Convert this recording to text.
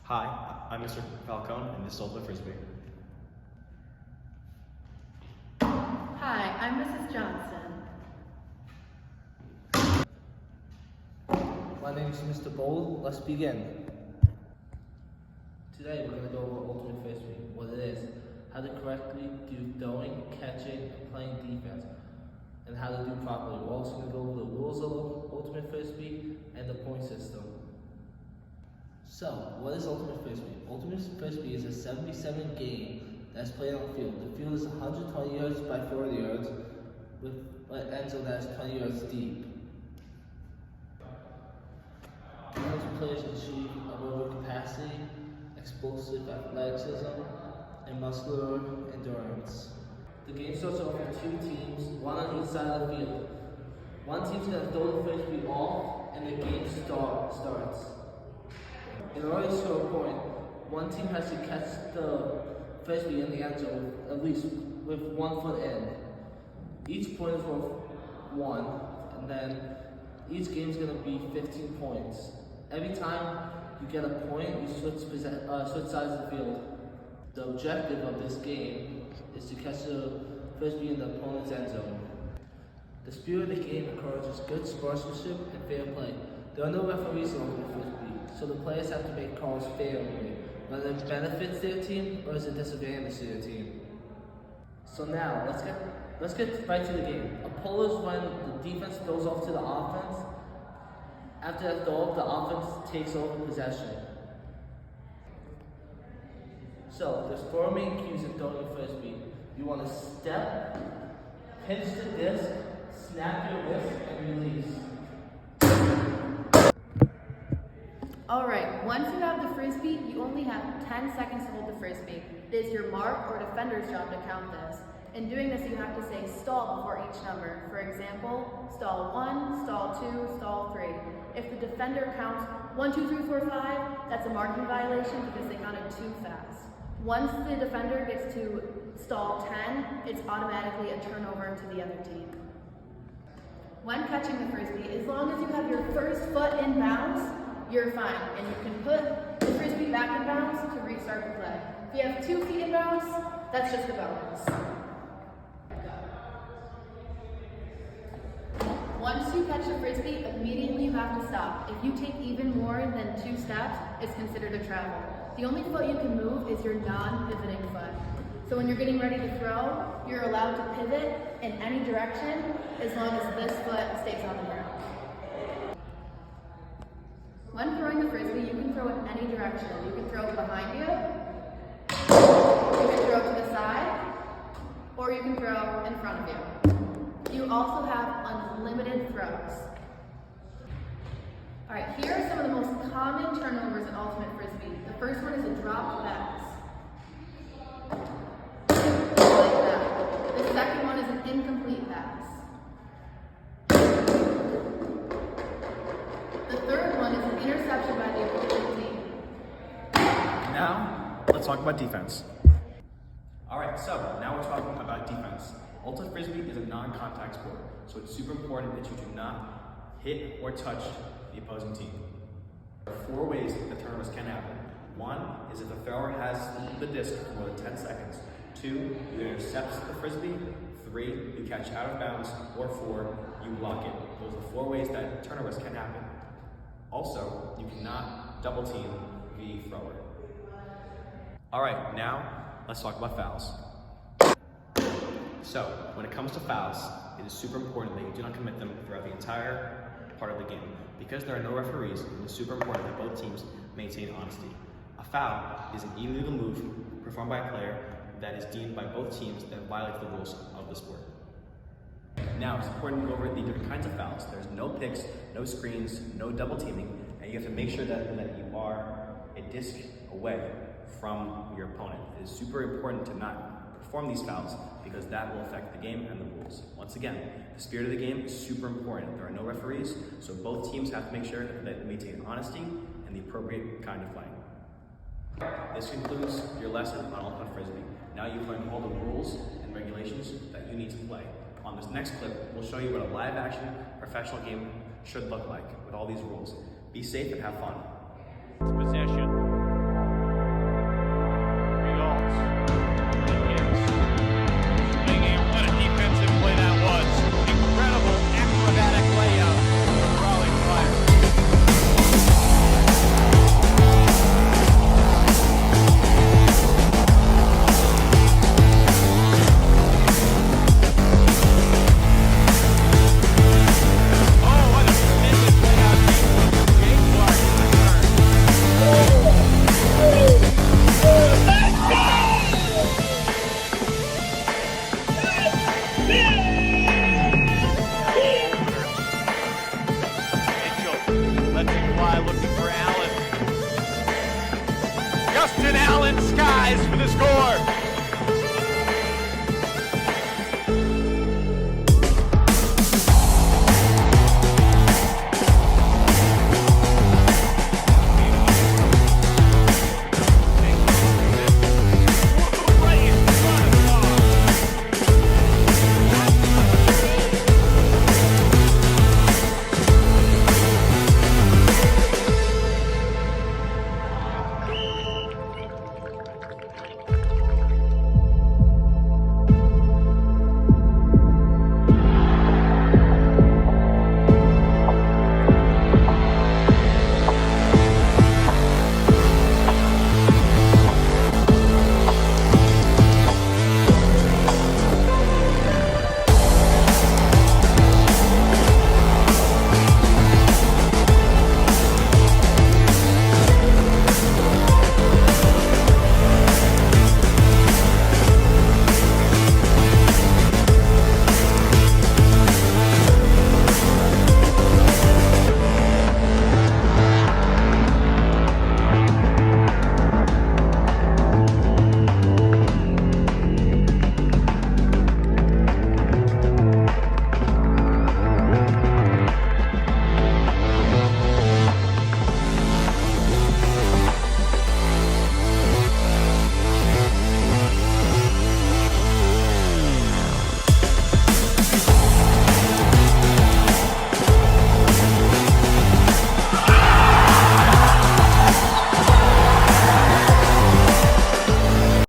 Hi, I'm Mr. Falcone, and this is Ultimate Frisbee. Hi, I'm Mrs. Johnson. My name is Mr. Bold. Let's begin. Today we're going to go over Ultimate Frisbee, what it is, how to correctly do throwing, catching, and playing defense, and how to do properly. We're also going to go over the rules of Ultimate Frisbee and the point system. So, what is Ultimate Frisbee? Ultimate Frisbee is a 77 game that's played on the field. The field is 120 yards by 40 yards with an end zone that is 20 yards deep. Most players achieve aerobic capacity, explosive athleticism, and muscular endurance. The game starts off with two teams, one on each side of the field. One team's going to throw the frisbee off, and the game starts. In order to score a point, one team has to catch the frisbee in the end zone, at least with 1 foot in. Each point is worth 1, and then each game is going to be 15 points. Every time you get a point, you switch sides of the field. The objective of this game is to catch the frisbee in the opponent's end zone. The spirit of the game encourages good sportsmanship and fair play. There are no referees in Ultimate Frisbee, so the players have to make calls fairly, whether it benefits their team or is a disadvantage to their team. So now, let's get right to the game. A pull is when the defense throws off to the offense. After that throw, the offense takes over possession. So, there's 4 main cues in throwing a frisbee. You want to step, pinch the disc, snap your wrist, and release. Alright, once you have the frisbee, you only have 10 seconds to hold the frisbee. It is your mark or defender's job to count this. In doing this, you have to say stall before each number. For example, stall 1, stall 2, stall 3. If the defender counts 1, 2, 3, 4, 5, that's a marking violation because they counted too fast. Once the defender gets to stall 10, it's automatically a turnover to the other team. When catching the frisbee, as long as you have your first foot in bounds, you're fine, and you can put the frisbee back in bounds to restart the play. If you have 2 feet in bounds, that's just a bonus. Once you catch the frisbee, immediately you have to stop. If you take even more than 2 steps, it's considered a travel. The only foot you can move is your non-pivoting foot. So when you're getting ready to throw, you're allowed to pivot in any direction as long as this foot stays on the ground. When throwing the frisbee, you can throw in any direction. You can throw it behind you, you can throw it to the side, or you can throw in front of you. You also have unlimited throws. Alright, here are some of the most common turnovers in Ultimate Frisbee. The first one is a dropped pass. Like that. The second one is an incomplete pass. The third one is an interception by the opposing team. Now, let's talk about defense. Alright, so now we're talking about defense. Ultimate Frisbee is a non-contact sport, so it's super important that you do not hit or touch the opposing team. There are 4 ways that turnovers can happen. 1 is if the thrower has the disc for more than 10 seconds. 2, you intercept the frisbee. 3, you catch out of bounds. Or 4, you block it. Those are the 4 ways that turnovers can happen. Also, you cannot double team the thrower. Alright, now let's talk about fouls. So, when it comes to fouls, it is super important that you do not commit them throughout the entire part of the game. Because there are no referees, it is super important that both teams maintain honesty. A foul is an illegal move performed by a player that is deemed by both teams that violates the rules of the sport. Now, it's important to go over the different kinds of fouls. There's no picks, no screens, no double teaming, and you have to make sure that you are a disc away from your opponent. It is super important to not perform these fouls because that will affect the game and the rules. Once again, the spirit of the game is super important. There are no referees, so both teams have to make sure that they maintain honesty and the appropriate kind of playing. This concludes your lesson on Ultimate Frisbee. Now you've learned all the rules and regulations that you need to play. On this next clip, we'll show you what a live action professional game should look like with all these rules. Be safe and have fun. Possession. Eli looking for Allen. Justin Allen skies for the score.